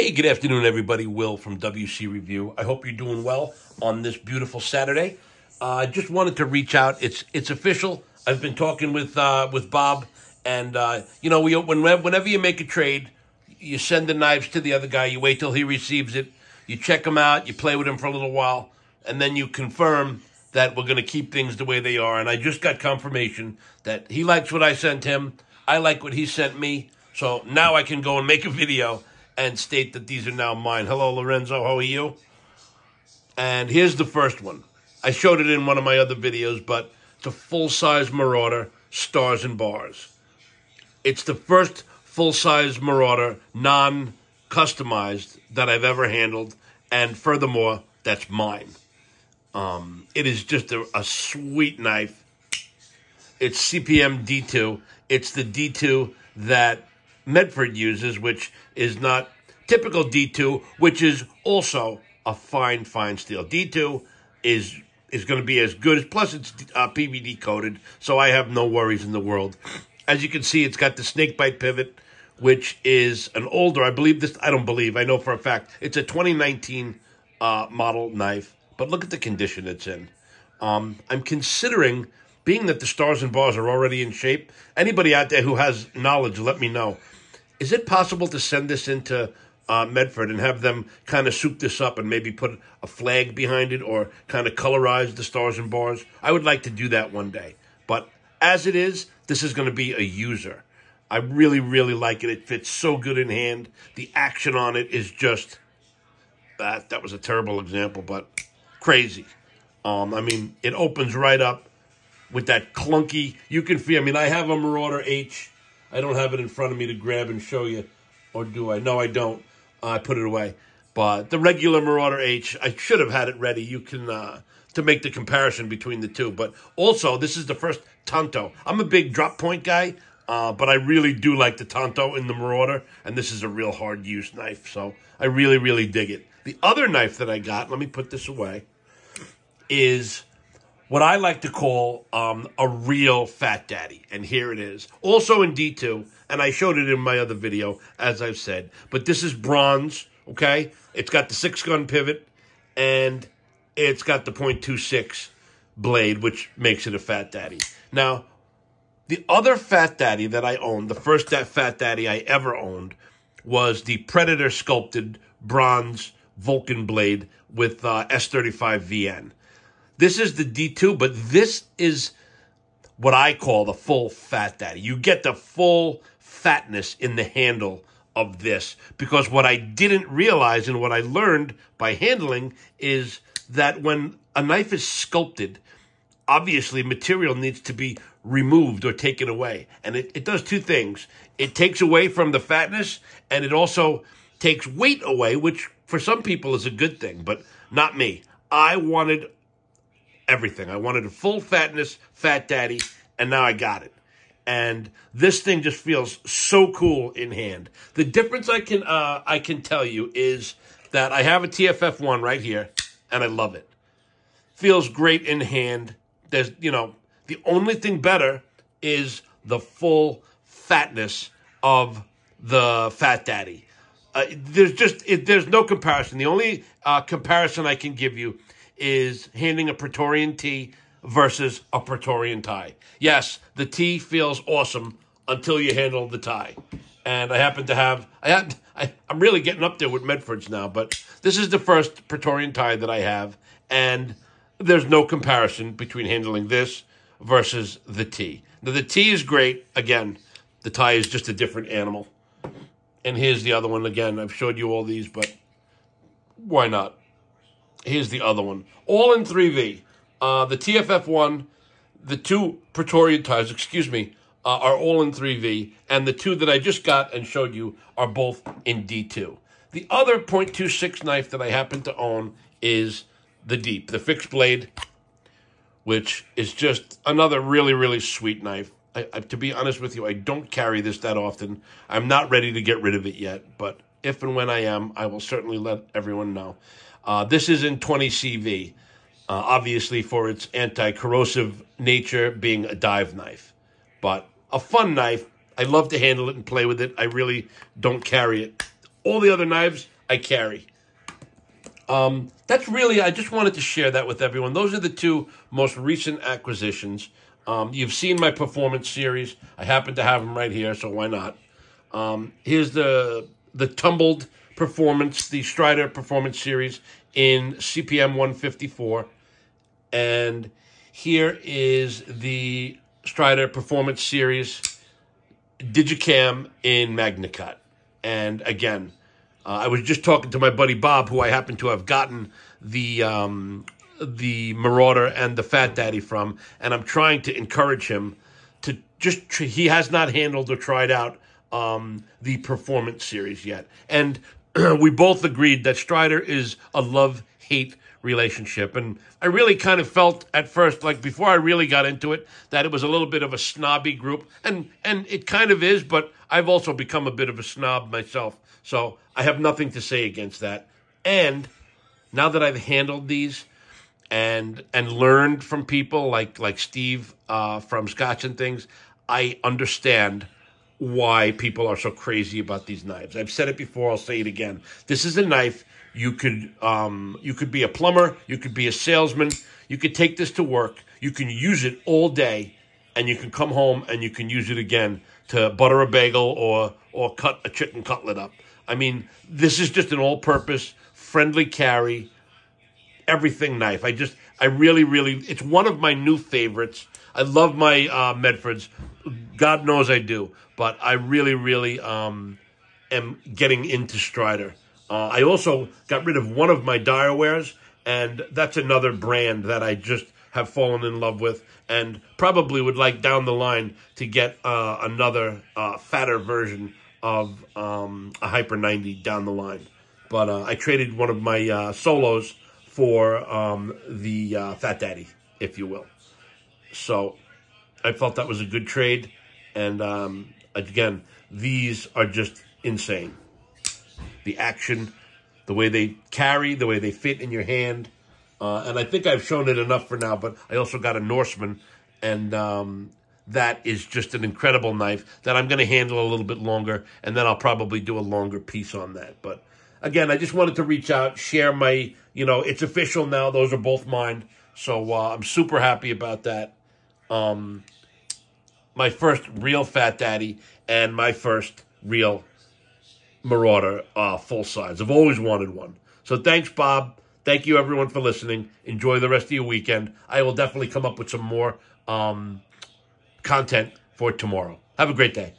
Hey, good afternoon, everybody. Will from WC Review. I hope you're doing well on this beautiful Saturday. I just wanted to reach out. It's official. I've been talking with Bob, and whenever you make a trade, you send the knives to the other guy. You wait till he receives it. You check him out. You play with him for a little while, and then you confirm that we're going to keep things the way they are. And I just got confirmation that he likes what I sent him. I like what he sent me. So now I can go and make a video and state that these are now mine. Hello, Lorenzo. How are you? And here's the first one. I showed it in one of my other videos, but it's a full-size Marauder, stars and bars. It's the first full-size Marauder, non-customized, that I've ever handled. And furthermore, that's mine. It is just a sweet knife. It's CPM D2. It's the D2 that Medford uses, which is not typical D2, which is also a fine steel. D2 is going to be as good as, plus it's PVD coated, so I have no worries in the world. As you can see, it's got the snakebite pivot, which is an older, I know for a fact, it's a 2019 model knife, but look at the condition it's in. I'm considering, being that the stars and bars are already in shape, anybody out there who has knowledge, let me know. Is it possible to send this into Medford and have them kind of soup this up and maybe put a flag behind it or kind of colorize the stars and bars? I would like to do that one day. But as it is, this is going to be a user. I really, really like it. It fits so good in hand. The action on it is just, that was a terrible example, but crazy. It opens right up with that clunky, you can feel, I have a Marauder H. I don't have it in front of me to grab and show you, or do I? No, I don't. I put it away. But the regular Marauder H, I should have had it ready. You can, to make the comparison between the two. But also, this is the first Tanto. I'm a big drop point guy, but I really do like the Tanto in the Marauder, and this is a real hard-use knife, so I really, really dig it. The other knife that I got, let me put this away, is what I like to call a real fat daddy, and here it is. Also in D2, and I showed it in my other video, as I've said, but this is bronze, okay? It's got the 6-gun pivot, and it's got the .26 blade, which makes it a fat daddy. Now, the other fat daddy that I owned, the first fat daddy I ever owned, was the Predator sculpted bronze Vulcan blade with S35 VN. This is the D2, but this is what I call the full fat daddy. You get the full fatness in the handle of this, because what I didn't realize and what I learned by handling is that when a knife is sculpted, obviously material needs to be removed or taken away. And it does two things. It takes away from the fatness, and it also takes weight away, which for some people is a good thing, but not me. I wanted everything. I wanted a full fatness, fat daddy, and now I got it. And this thing just feels so cool in hand. The difference I can tell you is that I have a TFF1 right here, and I love it. Feels great in hand. There's, the only thing better is the full fatness of the fat daddy. There's no comparison. The only comparison I can give you is handing a Praetorian T versus a Praetorian tie. Yes, the T feels awesome until you handle the tie. And I happen to have, I'm really getting up there with Medfords now, but this is the first Praetorian tie that I have, and there's no comparison between handling this versus the T. Now, the T is great. Again, the tie is just a different animal. And here's the other one. Again, I've showed you all these, but why not? Here's the other one. All in 3V. The TFF1, the two Praetorian ties, are all in 3V. And the two that I just got and showed you are both in D2. The other .26 knife that I happen to own is the Deep, the fixed blade, which is just another really, really sweet knife. To be honest with you, I don't carry this that often. I'm not ready to get rid of it yet, but if and when I am, I will certainly let everyone know. This is in 20 CV, obviously for its anti-corrosive nature, being a dive knife. But a fun knife. I love to handle it and play with it. I really don't carry it. All the other knives I carry. That's really, I just wanted to share that with everyone. Those are the two most recent acquisitions. You've seen my performance series. I happen to have them right here, so why not? Here's the tumbled performance, the Strider performance series in CPM 154. And here is the Strider performance series Digicam in Magnicut. And again, I was just talking to my buddy Bob, who I happen to have gotten the Marauder and the Fat Daddy from, and I'm trying to encourage him to he has not handled or tried out the performance series yet. And we both agreed that Strider is a love-hate relationship. And I really kind of felt at first, like before I really got into it, that it was a little bit of a snobby group. And it kind of is, but I've also become a bit of a snob myself. So I have nothing to say against that. And now that I've handled these and learned from people like Steve from Scotch and Things, I understand why people are so crazy about these knives. I've said it before, I'll say it again. This is a knife you could be a plumber, you could be a salesman, you could take this to work, you can use it all day, and you can come home and you can use it again to butter a bagel or cut a chicken cutlet up. I mean, this is just an all-purpose, friendly carry, everything knife. I really, it's one of my new favorites. I love my Medfords. God knows I do. But I really am getting into Strider. I also got rid of one of my Direwares, and that's another brand that I just have fallen in love with and probably would like down the line to get another fatter version of a Hyper 90 down the line. But I traded one of my Solos for the Fat Daddy, if you will. So I felt that was a good trade. And again, these are just insane. The action, the way they carry, the way they fit in your hand. And I think I've shown it enough for now, but I also got a Norseman, and that is just an incredible knife that I'm going to handle a little bit longer, and then I'll probably do a longer piece on that. But again, I just wanted to reach out, share my, it's official now. Those are both mine. So I'm super happy about that. My first real Fat Daddy and my first real Marauder full size. I've always wanted one. So thanks, Bob. Thank you, everyone, for listening. Enjoy the rest of your weekend. I will definitely come up with some more content for tomorrow. Have a great day.